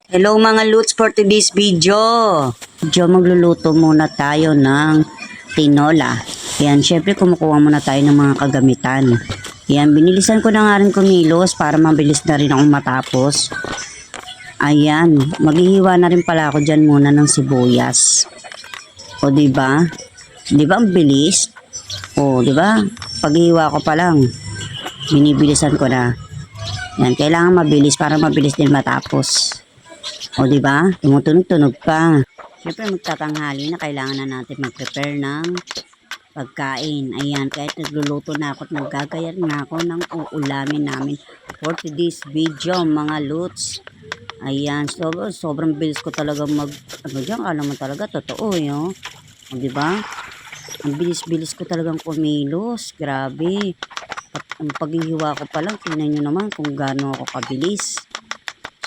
Hello mga Lutz, for today's video. Magluluto muna tayo ng tinola. Yan, syempre kumukuha muna tayo ng mga kagamitan. Yan, binilisan ko na nga rin kumilos para mabilis na rin akong matapos. Ayan, maghihiwa na rin pala ako dyan muna ng sibuyas. O diba? Diba ang bilis? O diba? Paghihiwa ko pa lang, binibilisan ko na. Yan, kailangan mabilis para mabilis din matapos. O di ba? Tumutunog-tunog pa. Siyempre magtatanghali na kailangan na natin mag-prepare ng pagkain. Ayan, kahit nagluluto na ako at naggagayat na ako ng uulamin namin for today's video mga Lutz. Ayan, sobrang bilis ko talaga ano dyan, alam mo talaga, totoo yun. O di ba? Ang bilis-bilis ko talagang kumilos. Grabe. Ang paghihiwa ko pa lang, tingnan nyo naman kung gaano ako kabilis.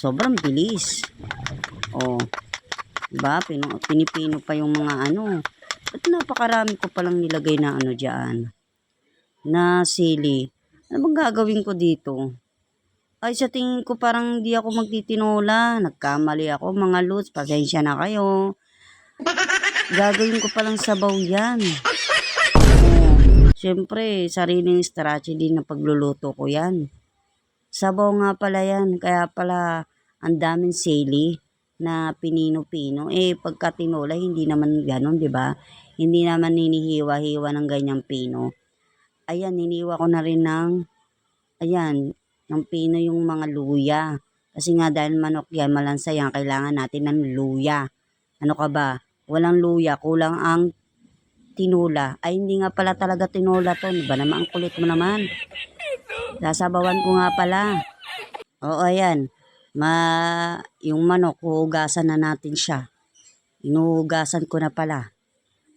Sobrang bilis. Oh, diba? Pinipino pa yung mga ano. At napakarami ko palang nilagay na ano dyan. Na sili. Ano bang gagawin ko dito? Ay, sa tingin ko parang di ako magtitinola. Nagkamali ako mga Lutz. Pasensya na kayo. Gagawin ko palang sabaw yan. Oh, syempre, sariling strategy na pagluluto ko yan. Sabaw nga pala yan. Kaya pala ang daming sili na pinino-pino. Pagka tinola, hindi naman ganon, di ba? Hindi naman hinihiwa-hiwa ng ganyang pino. Ayan, hiniwa ko na rin ng pino yung mga luya. Kasi nga dahil manok yan, malansa yan, kailangan natin ng luya. Ano ka ba? Walang luya, kulang ang tinola. Ay, hindi nga pala talaga tinola to. Ba naman, ang kulit mo naman. Sasabawan ko nga pala. Oo, ayan. Yung manok, huhugasan na natin siya. Inuhugasan ko na pala.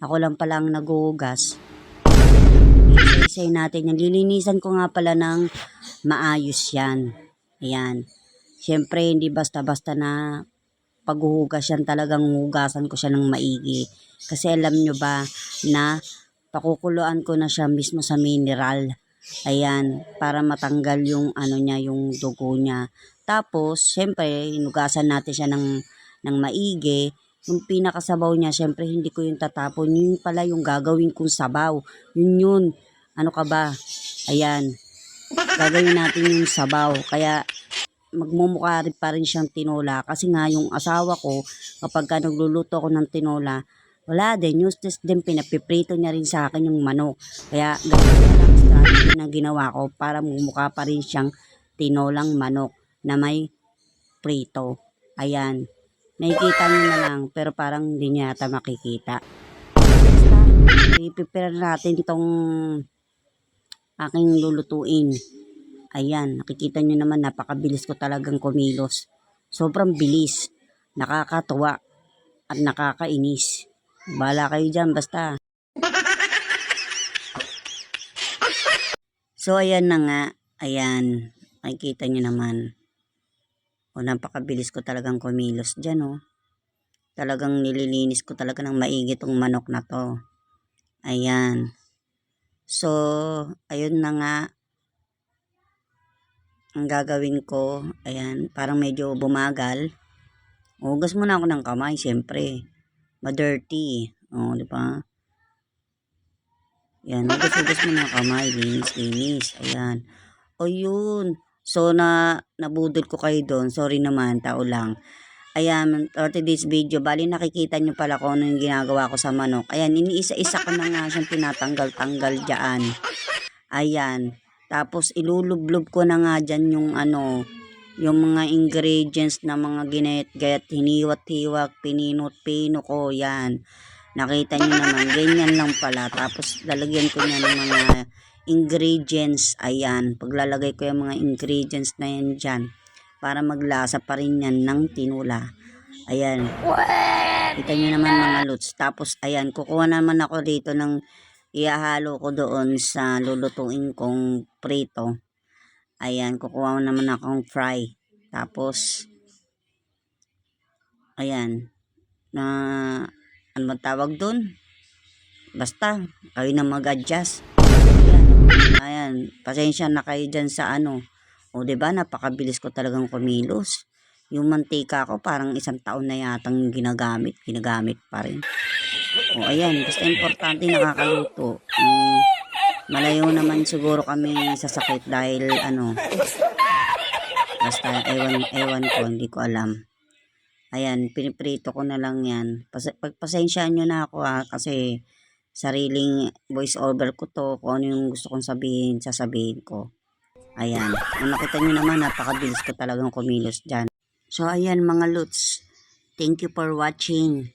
Ako lang pala ang naghuhugas. Isa-isay natin yan. Lilinisan ko nga pala ng maayos yan. Ayan. Siyempre, hindi basta-basta na paghuhugas yan, talagang hugasan ko siya ng maigi. Kasi alam nyo ba na pakukuluan ko na siya mismo sa mineral. Ayan, para matanggal yung ano niya, yung dugo niya. Tapos, syempre, hinugasan natin siya ng maigi. Yung pinakasabaw niya, syempre, hindi ko yung tatapon. Yun pala yung gagawin kong sabaw. Yun. Ano ka ba? Ayan. Gagawin natin yung sabaw. Kaya, magmumukha rin pa rin siyang tinola. Kasi nga, yung asawa ko, kapag ka nagluluto ako ng tinola, wala din. Useless din, pinapiprito niya rin sa akin yung manok. Kaya, ganito na lang strategy na ginawa ko para mumukha pa rin siyang tinolang manok na may prito. Ayan. Nakikita nyo na lang, pero parang hindi niya yata makikita. Basta, i-prepare natin itong aking lulutuin. Ayan, nakikita nyo naman, napakabilis ko talagang kumilos. Sobrang bilis, nakakatuwa, at nakakainis. Bala kayo dyan, basta. So, ayan na nga. Ayan, nakikita nyo naman. O, napakabilis ko talagang kumilos dyan, o. Talagang nililinis ko talaga ng maigi tong manok na to. Ayan. So, ayun na nga. Ang gagawin ko, ayan, parang medyo bumagal. Hugas muna ako ng kamay, syempre. Ma-dirty. O, di ba? Ayan, hugas muna ng kamay. Linis. Ayan. O, yun. So, nabudol ko kayo doon. Sorry naman, tao lang. Ayan, for today's video, bali nakikita nyo pala kung ano yung ginagawa ko sa manok. Ayan, iniisa-isa ko na nga siyang tinatanggal-tanggal dyan. Ayan. Tapos, ilulublob ko na nga dyan yung yung mga ingredients na mga ginayat-gayat, hiniwat-hiwak, pinino ko. Yan. Nakita nyo naman, ganyan lang pala. Tapos, lalagyan ko niya ng mga ingredients. Ayan. Paglalagay ko yung mga ingredients na yan dyan, para maglasa pa rin yan ng tinula. Ayan. Kita nyo naman mga Lutz. Tapos, ayan, kukuha naman ako dito ng ihahalo ko doon sa lulutuin kong prito. Ayan, kukuha naman akong fry. Tapos, ayan, ano ba tawag doon? Basta, kayo na mag-adjust. Ayan, pasensya na kayo dyan sa O, diba, napakabilis ko talagang kumilos. Yung mantika ko parang 1 taon na yatang ginagamit pa rin. O ayan, basta importante nakakaluto. Malayo naman siguro kami sa sakit dahil basta ewan ko, hindi ko alam. Ayan, piniprito ko na lang yan. Pagpasensyaan nyo na ako kasi sariling voice over ko to. Kung ano yung gusto kong sabihin, sasabihin ko. Ayan, kung nakita nyo naman, napakabilis ko talagang kumilos dyan. So ayan mga Lutz, thank you for watching.